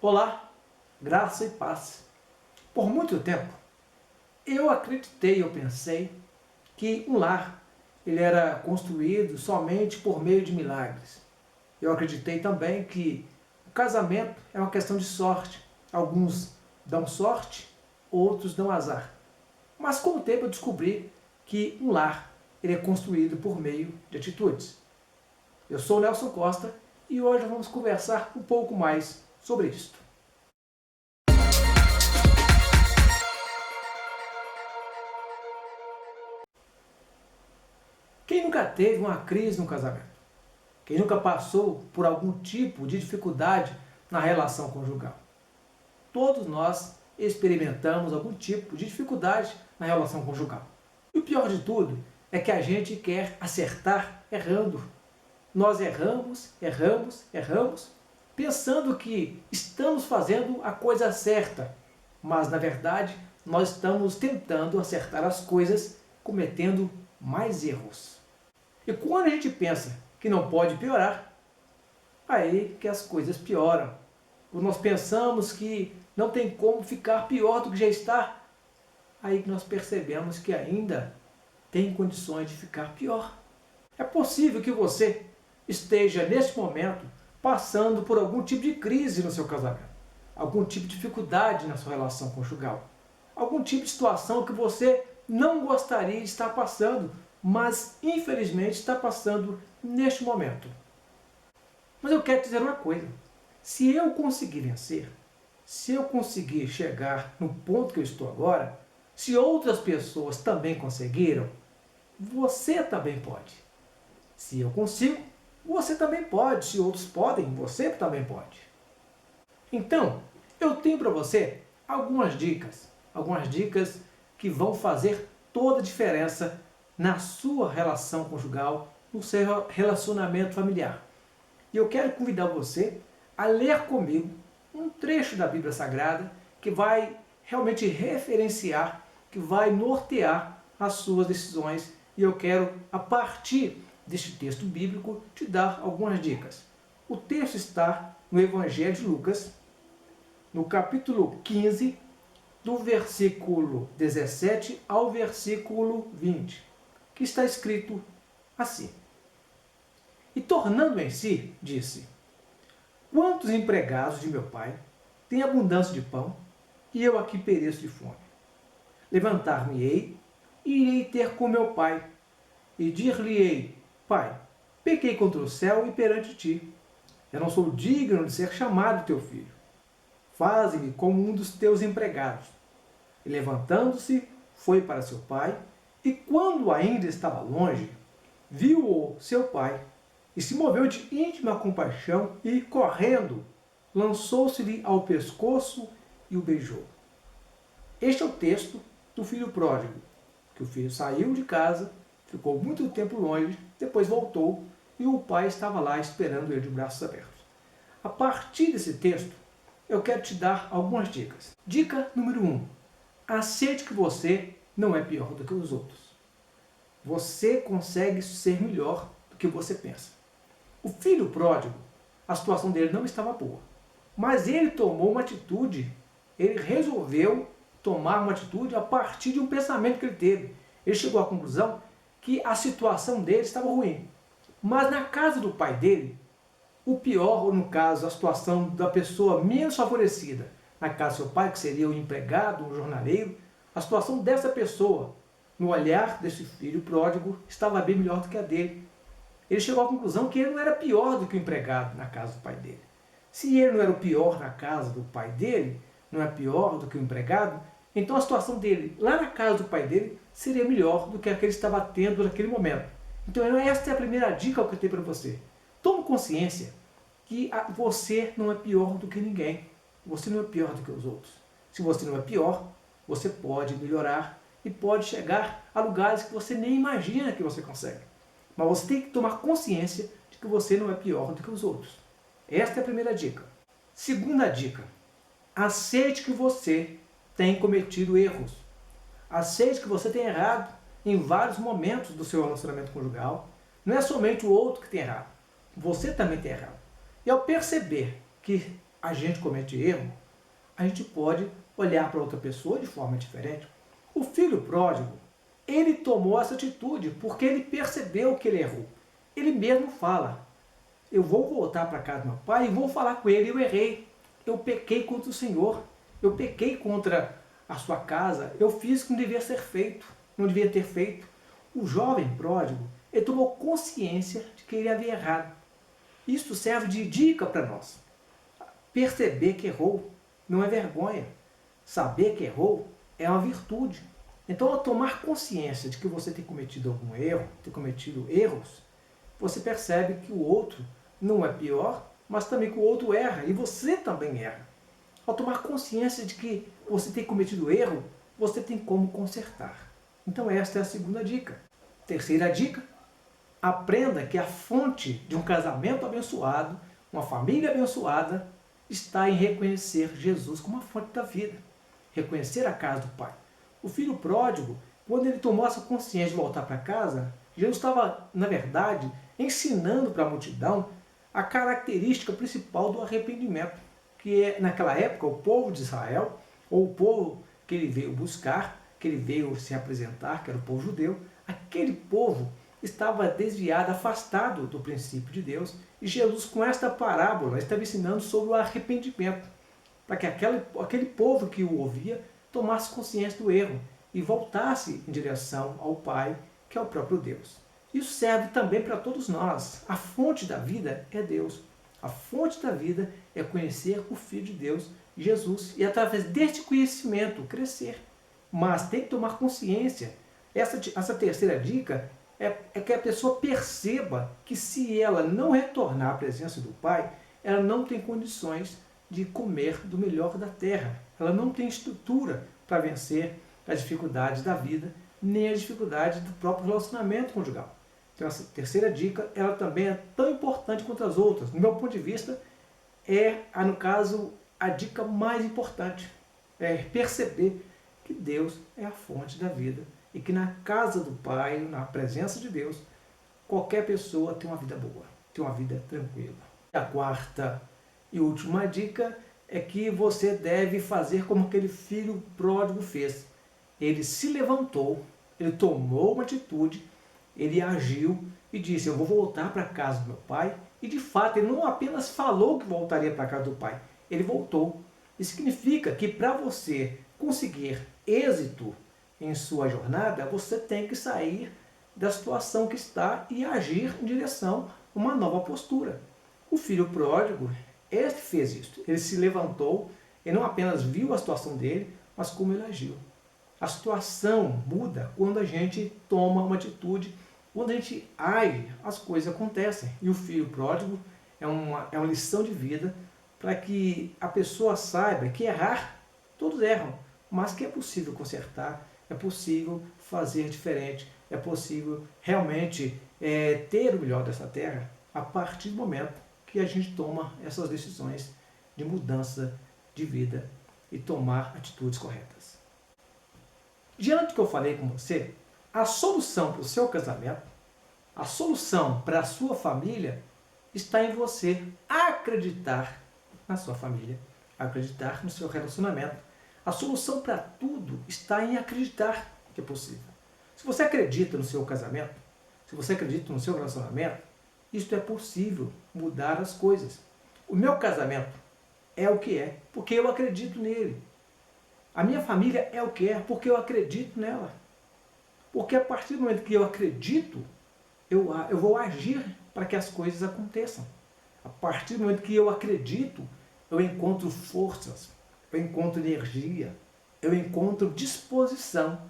Olá, graça e paz. Por muito tempo, eu acreditei, eu pensei que um lar ele era construído somente por meio de milagres. Eu acreditei também que o casamento é uma questão de sorte. Alguns dão sorte, outros dão azar. Mas com o tempo eu descobri que um lar ele é construído por meio de atitudes. Eu sou o Nelson Costa e hoje vamos conversar um pouco mais sobre isto. Quem nunca teve uma crise no casamento? Quem nunca passou por algum tipo de dificuldade na relação conjugal? Todos nós experimentamos algum tipo de dificuldade na relação conjugal. E o pior de tudo é que a gente quer acertar errando. Nós erramos, pensando que estamos fazendo a coisa certa, mas na verdade nós estamos tentando acertar as coisas cometendo mais erros. E quando a gente pensa que não pode piorar, aí que as coisas pioram. Quando nós pensamos que não tem como ficar pior do que já está, aí que nós percebemos que ainda tem condições de ficar pior. É possível que você esteja, neste momento, passando por algum tipo de crise no seu casamento, algum tipo de dificuldade na sua relação conjugal, algum tipo de situação que você não gostaria de estar passando, mas infelizmente está passando neste momento. Mas eu quero te dizer uma coisa: se eu conseguir vencer, se eu conseguir chegar no ponto que eu estou agora, se outras pessoas também conseguiram, você também pode. Se eu consigo, você também pode. Se outros podem, você também pode. Então, eu tenho para você algumas dicas que vão fazer toda a diferença na sua relação conjugal, no seu relacionamento familiar. E eu quero convidar você a ler comigo um trecho da Bíblia Sagrada que vai realmente referenciar, que vai nortear as suas decisões. E eu quero, a partir deste texto bíblico, te dar algumas dicas. O texto está no Evangelho de Lucas, no capítulo 15, do versículo 17 ao versículo 20, que está escrito assim: E tornando em si, disse: Quantos empregados de meu pai têm abundância de pão, e eu aqui pereço de fome? Levantar-me-ei e irei ter com meu pai, e dir-lhe-ei: Pai, pequei contra o céu e perante ti. Eu não sou digno de ser chamado teu filho. Faze-me como um dos teus empregados. E levantando-se, foi para seu pai, e quando ainda estava longe, viu-o seu pai, e se moveu de íntima compaixão, e, correndo, lançou-se-lhe ao pescoço e o beijou. Este é o texto do filho pródigo, que o filho saiu de casa, ficou muito tempo longe, depois voltou, e o pai estava lá esperando ele de braços abertos. A partir desse texto, eu quero te dar algumas dicas. Dica número 1. Aceite que você não é pior do que os outros. Você consegue ser melhor do que você pensa. O filho pródigo, a situação dele não estava boa, mas ele tomou uma atitude, ele resolveu tomar uma atitude a partir de um pensamento que ele teve. Ele chegou à conclusão que a situação dele estava ruim. Mas na casa do pai dele, o pior, ou no caso, a situação da pessoa menos favorecida, na casa do seu pai, que seria o empregado, o jornaleiro, a situação dessa pessoa, no olhar desse filho pródigo, estava bem melhor do que a dele. Ele chegou à conclusão que ele não era pior do que o empregado na casa do pai dele. Se ele não era o pior na casa do pai dele, não é pior do que o empregado, então a situação dele lá na casa do pai dele seria melhor do que a que ele estava tendo naquele momento. Então esta é a primeira dica que eu tenho para você. Tome consciência que você não é pior do que ninguém. Você não é pior do que os outros. Se você não é pior, você pode melhorar e pode chegar a lugares que você nem imagina que você consegue. Mas você tem que tomar consciência de que você não é pior do que os outros. Esta é a primeira dica. Segunda dica: aceite que você tem cometido erros. Aceite que você tem errado em vários momentos do seu relacionamento conjugal. Não é somente o outro que tem errado. Você também tem errado. E ao perceber que a gente comete erro, a gente pode olhar para outra pessoa de forma diferente. O filho pródigo, ele tomou essa atitude porque ele percebeu que ele errou. Ele mesmo fala, eu vou voltar para casa do meu pai e vou falar com ele, eu errei, eu pequei contra o Senhor, eu pequei contra a sua casa, eu fiz o que não devia ser feito, não devia ter feito. O jovem pródigo, ele tomou consciência de que ele havia errado. Isso serve de dica para nós. Perceber que errou não é vergonha. Saber que errou é uma virtude. Então, ao tomar consciência de que você tem cometido algum erro, tem cometido erros, você percebe que o outro não é pior, mas também que o outro erra e você também erra. Ao tomar consciência de que você tem cometido erro, você tem como consertar. Então, esta é a segunda dica. Terceira dica, aprenda que a fonte de um casamento abençoado, uma família abençoada, está em reconhecer Jesus como a fonte da vida. Reconhecer a casa do Pai. O filho pródigo, quando ele tomou essa consciência de voltar para casa, Jesus estava, na verdade, ensinando para a multidão a característica principal do arrependimento, que é, naquela época, o povo de Israel, ou o povo que ele veio buscar, que ele veio se apresentar, que era o povo judeu, aquele povo estava desviado, afastado do princípio de Deus, e Jesus, com esta parábola, estava ensinando sobre o arrependimento, para que aquele povo que o ouvia tomasse consciência do erro e voltasse em direção ao Pai, que é o próprio Deus. Isso serve também para todos nós. A fonte da vida é Deus. A fonte da vida é conhecer o Filho de Deus, Jesus, e através deste conhecimento crescer. Mas tem que tomar consciência. Essa terceira dica é que a pessoa perceba que se ela não retornar à presença do Pai, ela não tem condições de comer do melhor da terra. Ela não tem estrutura para vencer as dificuldades da vida, nem as dificuldades do próprio relacionamento conjugal. Então, essa terceira dica, ela também é tão importante quanto as outras. No meu ponto de vista, no caso, a dica mais importante. É perceber que Deus é a fonte da vida e que na casa do Pai, na presença de Deus, qualquer pessoa tem uma vida boa, tem uma vida tranquila. A quarta e última dica é que você deve fazer como aquele filho pródigo fez. Ele se levantou, ele tomou uma atitude, ele agiu e disse, eu vou voltar para a casa do meu pai. E de fato, ele não apenas falou que voltaria para a casa do pai, ele voltou. Isso significa que para você conseguir êxito em sua jornada, você tem que sair da situação que está e agir em direção a uma nova postura. O filho pródigo, ele fez isso. Ele se levantou, ele não apenas viu a situação dele, mas como ele agiu. A situação muda quando a gente toma uma atitude, quando a gente age, as coisas acontecem. E o filho pródigo é uma lição de vida para que a pessoa saiba que errar, todos erram, mas que é possível consertar, é possível fazer diferente, é possível realmente ter o melhor dessa terra a partir do momento que a gente toma essas decisões de mudança de vida e tomar atitudes corretas. Diante do que eu falei com você, a solução para o seu casamento, a solução para a sua família está em você acreditar na sua família, acreditar no seu relacionamento. A solução para tudo está em acreditar que é possível. Se você acredita no seu casamento, se você acredita no seu relacionamento, isto é possível mudar as coisas. O meu casamento é o que é, porque eu acredito nele. A minha família é o que é, porque eu acredito nela. Porque a partir do momento que eu acredito, eu vou agir para que as coisas aconteçam. A partir do momento que eu acredito, eu encontro forças, eu encontro energia, eu encontro disposição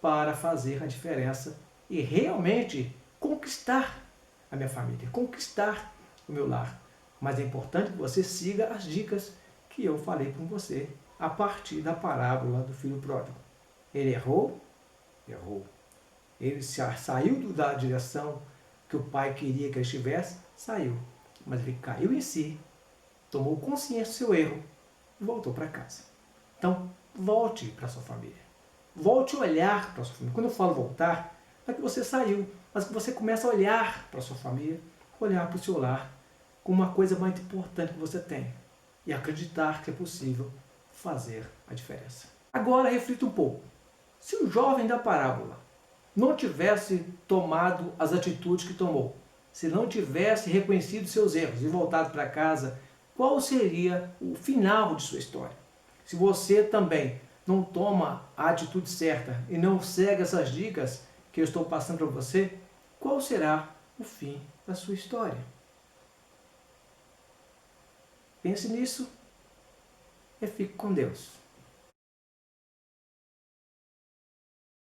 para fazer a diferença e realmente conquistar a minha família, conquistar o meu lar. Mas é importante que você siga as dicas que eu falei com você a partir da parábola do filho pródigo. Ele errou, ele saiu da direção que o pai queria que ele estivesse, saiu. Mas ele caiu em si, tomou consciência do seu erro e voltou para casa. Então, volte para a sua família. Volte a olhar para a sua família. Quando eu falo voltar, não é que você saiu, mas que você começa a olhar para a sua família, olhar para o seu lar, como uma coisa mais importante que você tem. e acreditar que é possível fazer a diferença. Agora reflita um pouco. Se o jovem da parábola não tivesse tomado as atitudes que tomou, se não tivesse reconhecido seus erros e voltado para casa, qual seria o final de sua história? Se você também não toma a atitude certa e não segue essas dicas que eu estou passando para você, qual será o fim da sua história? Pense nisso e fique com Deus.